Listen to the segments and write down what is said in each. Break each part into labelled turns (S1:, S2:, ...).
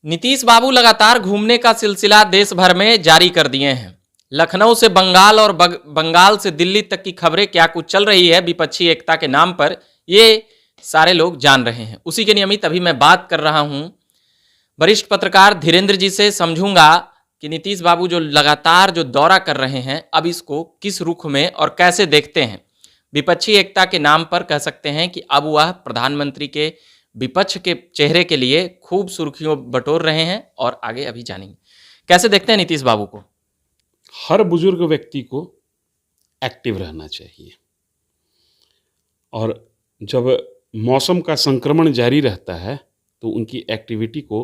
S1: नीतीश बाबू लगातार घूमने का सिलसिला देश भर में जारी कर दिए हैं। लखनऊ से बंगाल और बंगाल से दिल्ली तक की खबरें क्या कुछ चल रही है विपक्षी एकता के नाम पर, ये सारे लोग जान रहे हैं। उसी के नियमित अभी मैं बात कर रहा हूं वरिष्ठ पत्रकार धीरेन्द्र जी से। समझूंगा कि नीतीश बाबू जो लगातार जो दौरा कर रहे हैं, अब इसको किस रुख में और कैसे देखते हैं। विपक्षी एकता के नाम पर कह सकते हैं कि अब वह प्रधानमंत्री के विपक्ष के चेहरे के लिए खूब सुर्खियों बटोर रहे हैं, और आगे अभी जानेंगे कैसे देखते हैं नीतीश बाबू को।
S2: हर बुजुर्ग व्यक्ति को एक्टिव रहना चाहिए, और जब मौसम का संक्रमण जारी रहता है तो उनकी एक्टिविटी को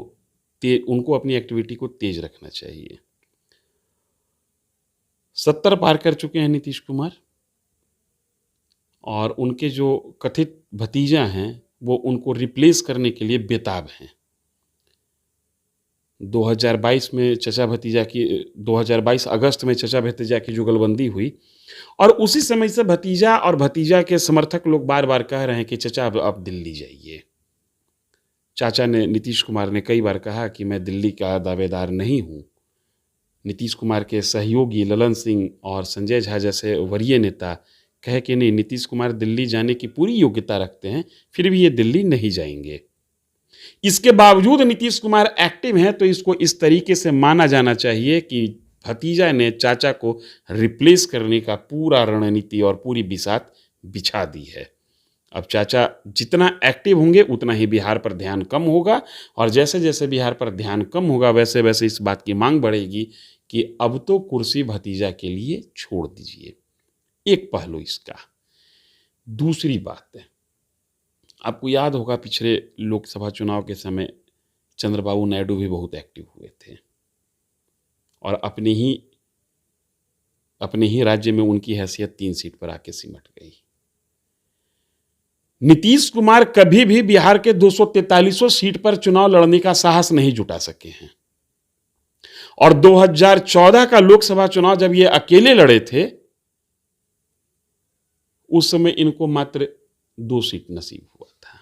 S2: उनको अपनी एक्टिविटी को तेज रखना चाहिए। 70 पार कर चुके हैं नीतीश कुमार, और उनके जो कथित भतीजा हैं वो उनको रिप्लेस करने के लिए बेताब हैं। 2022 में चचा भतीजा की 2022 अगस्त में चचा भतीजा की जुगलबंदी हुई, और उसी समय से भतीजा और भतीजा के समर्थक लोग बार बार कह रहे हैं कि चचा अब दिल्ली जाइए। चाचा ने, नीतीश कुमार ने कई बार कहा कि मैं दिल्ली का दावेदार नहीं हूँ। नीतीश कुमार के सहयोगी ललन सिंह और संजय झा जैसे वरीय नेता कहे कि नहीं, नीतीश कुमार दिल्ली जाने की पूरी योग्यता रखते हैं, फिर भी ये दिल्ली नहीं जाएंगे। इसके बावजूद नीतीश कुमार एक्टिव हैं, तो इसको इस तरीके से माना जाना चाहिए कि भतीजा ने चाचा को रिप्लेस करने का पूरा रणनीति और पूरी बिसात बिछा दी है। अब चाचा जितना एक्टिव होंगे उतना ही बिहार पर ध्यान कम होगा, और जैसे जैसे बिहार पर ध्यान कम होगा वैसे वैसे इस बात की मांग बढ़ेगी कि अब तो कुर्सी भतीजा के लिए छोड़ दीजिए। एक पहलू इसका। दूसरी बात है, आपको याद होगा पिछले लोकसभा चुनाव के समय चंद्रबाबू नायडू भी बहुत एक्टिव हुए थे, और अपने ही राज्य में उनकी हैसियत 3 सीट पर आके सिमट गई। नीतीश कुमार कभी भी बिहार के 243 सीट पर चुनाव लड़ने का साहस नहीं जुटा सके हैं, और 2014 का लोकसभा चुनाव जब ये अकेले लड़े थे उस समय इनको मात्र 2 सीट नसीब हुआ था।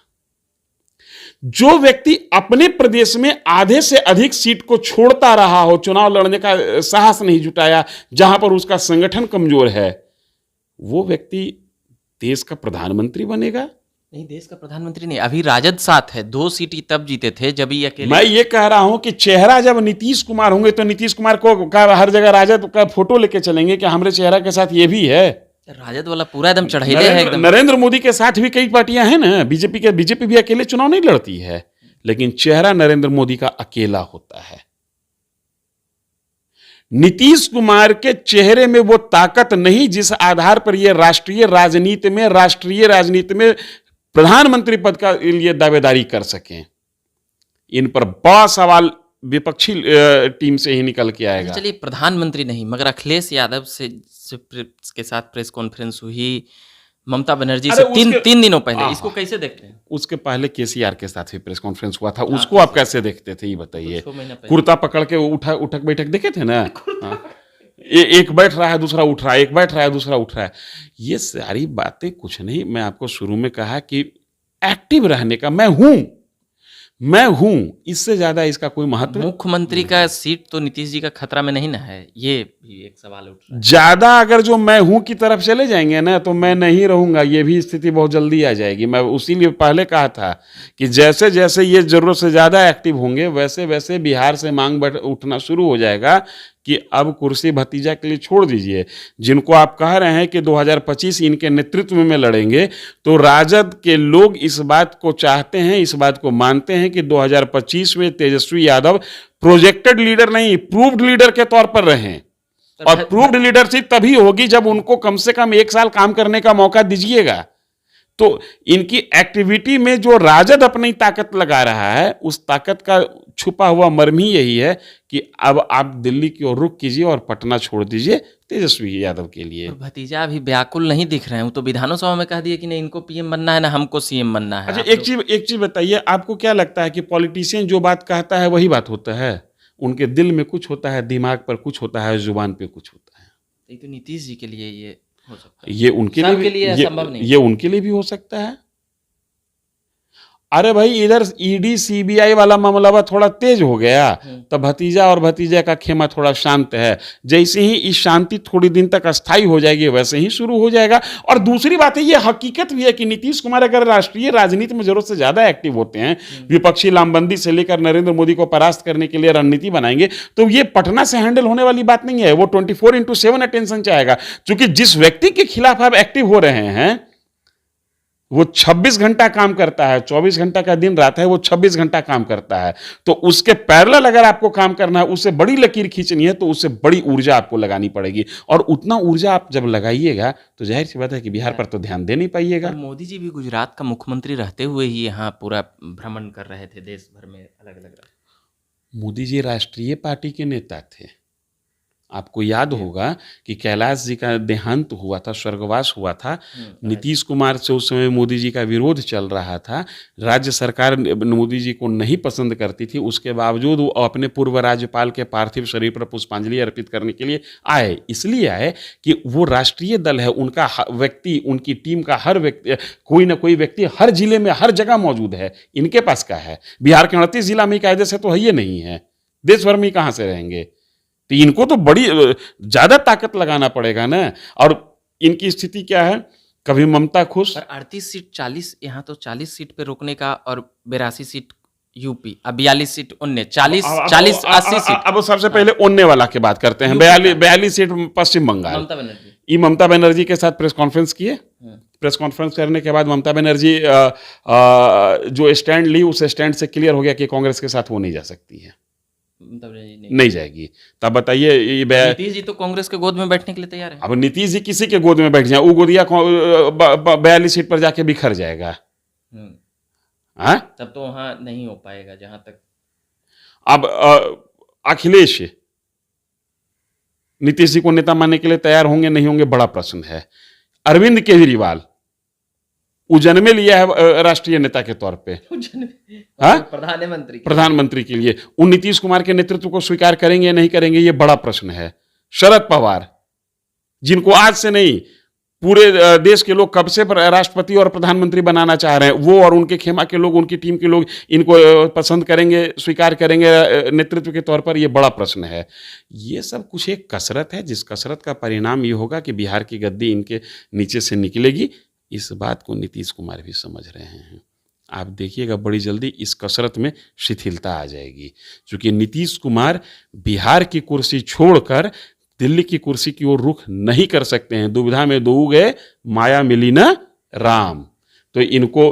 S2: जो व्यक्ति अपने प्रदेश में आधे से अधिक सीट को छोड़ता रहा हो, चुनाव लड़ने का साहस नहीं जुटाया, जहां पर उसका संगठन कमजोर है, वो व्यक्ति देश का प्रधानमंत्री बनेगा?
S1: नहीं, देश का प्रधानमंत्री नहीं। अभी राजद साथ है, 2 सीट तब जीते थे जब ये अकेले।
S2: मैं ये कह रहा हूं कि चेहरा जब नीतीश कुमार होंगे तो नीतीश कुमार को हर जगह राजद का फोटो लेके चलेंगे कि हमारे चेहरा के साथ ये भी है।
S1: राजद वाला पूरा एकदम चढ़ेले है एकदम।
S2: नरेंद्र मोदी के साथ भी कई पार्टियां हैं ना, बीजेपी भी अकेले चुनाव नहीं लड़ती है, लेकिन चेहरा नरेंद्र मोदी का अकेला होता है। नीतीश कुमार के चेहरे में वो ताकत नहीं जिस आधार पर ये राष्ट्रीय राजनीति में प्रधानमंत्री पद का लिए दावेदारी कर सकें। इन पर बड़ा सवाल विपक्षी टीम से ही निकल के आएगा।
S1: चलिए, प्रधानमंत्री नहीं, मगर अखिलेश यादव से के साथ प्रेस कॉन्फ्रेंस हुई, ममता बनर्जी से तीन दिनों पहले, इसको कैसे देखते हैं?
S2: उसके पहले केसीआर के साथ भी प्रेस कॉन्फ्रेंस हुआ था, उसको आप कैसे देखते थे ये बताइए? कुर्ता पकड़ के उठक बैठक देखे थे ना, एक बैठ रहा है दूसरा उठ रहा है, एक बैठ रहा है दूसरा उठ रहा है। ये सारी बातें कुछ नहीं। मैं आपको शुरू में कहा कि एक्टिव रहने का मैं हूं, इससे ज्यादा इसका कोई महत्व।
S1: मुख्यमंत्री का सीट तो नीतीश जी का खतरा में नहीं ना है, ये भी एक सवाल उठ रहा है।
S2: ज्यादा अगर जो मैं हूं की तरफ चले जाएंगे ना तो मैं नहीं रहूंगा, ये भी स्थिति बहुत जल्दी आ जाएगी। मैं उसीलिए पहले कहा था कि जैसे जैसे ये जरूरत से ज्यादा एक्टिव होंगे वैसे वैसे बिहार से मांग उठना शुरू हो जाएगा कि अब कुर्सी भतीजा के लिए छोड़ दीजिए। जिनको आप कह रहे हैं कि 2025 इनके नेतृत्व में लड़ेंगे, तो राजद के लोग इस बात को चाहते हैं, इस बात को मानते हैं कि 2025 में तेजस्वी यादव प्रोजेक्टेड लीडर नहीं, प्रूव्ड लीडर के तौर पर रहें। और प्रूव्ड लीडरशिप तभी होगी जब उनको कम से कम 1 साल काम करने का मौका दीजिएगा। तो इनकी एक्टिविटी में जो राजद अपनी ताकत लगा रहा है, उस ताकत का छुपा हुआ मर्म ही यही है कि अब आप दिल्ली की ओर रुख कीजिए और पटना छोड़ दीजिए तेजस्वी यादव के लिए।
S1: भतीजा अभी व्याकुल नहीं दिख रहे हैं, वो तो विधानसभा में कह दिए कि नहीं, इनको पीएम बनना है ना हमको सीएम बनना है।
S2: अच्छा, एक चीज बताइए, आपको क्या लगता है कि पॉलिटिशियन जो बात कहता है वही बात होता है? उनके दिल में कुछ होता है, दिमाग पर कुछ होता है, जुबान पे कुछ होता है।
S1: ये तो नीतीश जी के लिए ये हो सकता है,
S2: ये उनके लिए
S1: संभव नहीं।
S2: ये उनके लिए भी हो सकता है। अरे भाई इधर ईडी सीबीआई वाला मामला थोड़ा तेज हो गया, तो भतीजा और भतीजा का खेमा थोड़ा शांत है। जैसे ही इस शांति थोड़ी दिन तक अस्थायी हो जाएगी वैसे ही शुरू हो जाएगा। और दूसरी बात है, ये हकीकत भी है कि नीतीश कुमार अगर राष्ट्रीय राजनीति में जरूरत से ज्यादा एक्टिव होते हैं, विपक्षी लामबंदी से लेकर नरेंद्र मोदी को परास्त करने के लिए रणनीति बनाएंगे, तो ये पटना से हैंडल होने वाली बात नहीं है। वो 24/7 अटेंशन चाहेगा, क्योंकि जिस व्यक्ति के खिलाफ आप एक्टिव हो रहे हैं वो 26 घंटा काम करता है, 24 घंटा का दिन रात है, वो 26 घंटा काम करता है। तो उसके पैरेलल अगर आपको काम करना है, उससे बड़ी लकीर खींचनी है, तो उससे बड़ी ऊर्जा आपको लगानी पड़ेगी। और उतना ऊर्जा आप जब लगाइएगा तो जाहिर सी बात है कि बिहार पर तो ध्यान दे नहीं पाइएगा।
S1: मोदी जी भी गुजरात का मुख्यमंत्री रहते हुए ही यहाँ पूरा भ्रमण कर रहे थे देश भर में अलग अलग।
S2: मोदी जी राष्ट्रीय पार्टी के नेता थे। आपको याद होगा कि कैलाश जी का देहांत हुआ था, स्वर्गवास हुआ था। नीतीश कुमार से उस समय मोदी जी का विरोध चल रहा था। राज्य सरकार मोदी जी को नहीं पसंद करती थी, उसके बावजूद वो अपने पूर्व राज्यपाल के पार्थिव शरीर पर पुष्पांजलि अर्पित करने के लिए आए। इसलिए आए कि वो राष्ट्रीय दल है, उनका व्यक्ति, उनकी टीम का हर व्यक्ति, कोई ना कोई व्यक्ति हर जिले में हर जगह मौजूद है। इनके पास क्या है? बिहार के 29 जिला में कायदे से तो है ही नहीं है, देश भर में कहाँ से रहेंगे? तो इनको तो बड़ी ज्यादा ताकत लगाना पड़ेगा ना। और इनकी स्थिति क्या है? कभी ममता खुश,
S1: पर 38 सीट 40, यहाँ तो 40 सीट पे रोकने का, और 82 सीट यूपी, अब 42 सीट उनने 40 80 सीट।
S2: अब सबसे पहले उनने वाला की बात करते हैं। 42 सीट पश्चिम बंगाल।
S1: ममता बनर्जी,
S2: ये ममता बनर्जी के साथ प्रेस कॉन्फ्रेंस किए। प्रेस कॉन्फ्रेंस करने के बाद ममता बनर्जी जो स्टैंड ली, उस स्टैंड से क्लियर हो गया कि कांग्रेस के साथ वो नहीं जा सकती है, नहीं जाएगी। तब बताइए, ये
S1: नीतीश जी तो कांग्रेस के गोद में बैठने के लिए तैयार है।
S2: अब नीतीश जी किसी के गोद में बैठ जाए, वो गोदिया 42 सीट पर जाके बिखर जाएगा। हाँ,
S1: तब तो वहां नहीं हो पाएगा जहां तक।
S2: अब अखिलेश नीतीश जी को नेता मानने के लिए तैयार होंगे नहीं होंगे, बड़ा प्रश्न है। अरविंद केजरीवाल उजन में लिया है राष्ट्रीय नेता के तौर पे, प्रधानमंत्री के लिए। उन नीतीश कुमार के नेतृत्व को स्वीकार करेंगे या नहीं करेंगे, ये बड़ा प्रश्न है। शरद पवार, जिनको आज से नहीं पूरे देश के लोग कब से राष्ट्रपति और प्रधानमंत्री बनाना चाह रहे हैं, वो और उनके खेमा के लोग, उनकी टीम के लोग इनको पसंद करेंगे, स्वीकार करेंगे नेतृत्व के तौर पर, ये बड़ा प्रश्न है। ये सब कुछ एक कसरत है, जिस कसरत का परिणाम ये होगा कि बिहार की गद्दी इनके नीचे से निकलेगी। इस बात को नीतीश कुमार भी समझ रहे हैं। आप देखिएगा बड़ी जल्दी इस कसरत में शिथिलता आ जाएगी, क्योंकि नीतीश कुमार बिहार की कुर्सी छोड़कर दिल्ली की कुर्सी की ओर रुख नहीं कर सकते हैं। दुविधा में दो गए, माया मिली ना राम। तो इनको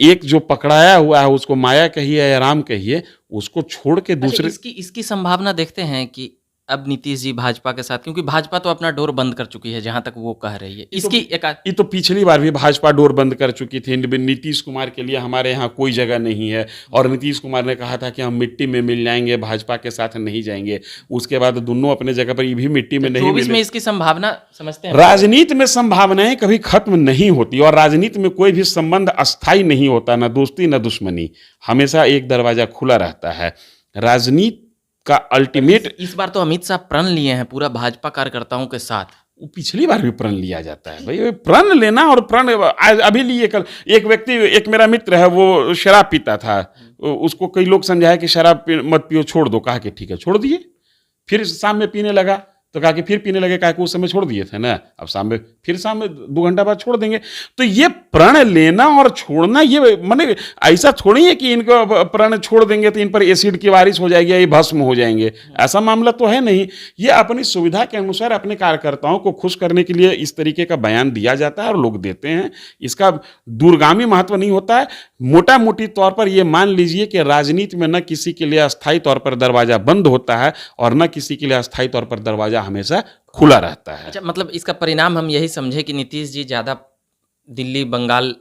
S2: एक जो पकड़ाया हुआ है, उसको माया कहिए या राम कहिए, उसको छोड़ के दूसरे।
S1: इसकी संभावना देखते हैं कि अब नीतीश जी भाजपा के साथ, क्योंकि भाजपा तो अपना डोर बंद कर चुकी है जहां तक वो कह रही है। इसकी
S2: ये तो पिछली बार भी भाजपा डोर बंद कर चुकी थी। नीतीश कुमार के लिए हमारे यहाँ कोई जगह नहीं है, और नीतीश कुमार ने कहा था कि हम मिट्टी में मिल जाएंगे, भाजपा के साथ नहीं जाएंगे। उसके बाद दोनों अपने जगह पर, ये भी मिट्टी में नहीं मिले।
S1: में इसकी संभावना समझते हैं।
S2: राजनीति में संभावनाएं कभी खत्म नहीं होती, और राजनीति में कोई भी संबंध अस्थायी नहीं होता, ना दोस्ती ना दुश्मनी, हमेशा एक दरवाजा खुला रहता है। राजनीति का अल्टीमेट,
S1: इस बार तो अमित शाह प्रण लिए हैं पूरा भाजपा कार्यकर्ताओं के साथ।
S2: पिछली बार भी प्रण लिया जाता है भाई, प्रण लेना और प्रण अभी लिए। कल एक व्यक्ति, एक मेरा मित्र है, वो शराब पीता था, उसको कई लोग समझाया कि शराब मत पियो, छोड़ दो। कहा कि ठीक है, छोड़ दिए। फिर शाम में पीने लगा, तो कहा कि फिर पीने लगे, कहा कि उस समय छोड़ दिए थे ना, अब शाम में 2 घंटा बाद छोड़ देंगे। तो ये प्रण लेना और छोड़ना, ये माने ऐसा थोड़ी है कि इनको प्रण छोड़ देंगे तो इन पर एसिड की बारिश हो जाएगी या ये भस्म हो जाएंगे, ऐसा मामला तो है नहीं। ये अपनी सुविधा के अनुसार अपने कार्यकर्ताओं को खुश करने के लिए इस तरीके का बयान दिया जाता है और लोग देते हैं। इसका दूरगामी महत्व नहीं होता है। मोटा मोटी तौर पर यह मान लीजिए कि राजनीति में न किसी के लिए अस्थायी तौर पर दरवाजा बंद होता है और न किसी के लिए अस्थायी तौर पर दरवाजा हमेशा खुला रहता है।
S1: अच्छा, मतलब इसका परिणाम हम यही समझे कि नीतीश जी ज्यादा दिल्ली, बंगाल,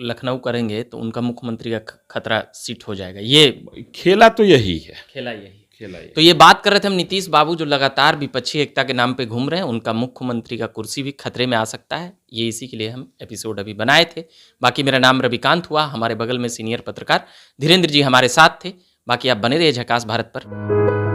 S1: लखनऊ करेंगे तो उनका मुख्यमंत्री का खतरा सीट हो जाएगा। ये
S2: खेला तो यही है,
S1: खेला यही। तो ये बात कर रहे थे हम, नीतीश बाबू जो लगातार विपक्षी एकता के नाम पे घूम रहे हैं, उनका मुख्यमंत्री का कुर्सी भी खतरे में आ सकता है। ये इसी के लिए हम एपिसोड अभी बनाए थे। बाकी मेरा नाम रविकांत हुआ, हमारे बगल में सीनियर पत्रकार धीरेन्द्र जी हमारे साथ थे। बाकी आप बने रहिए झकास भारत पर।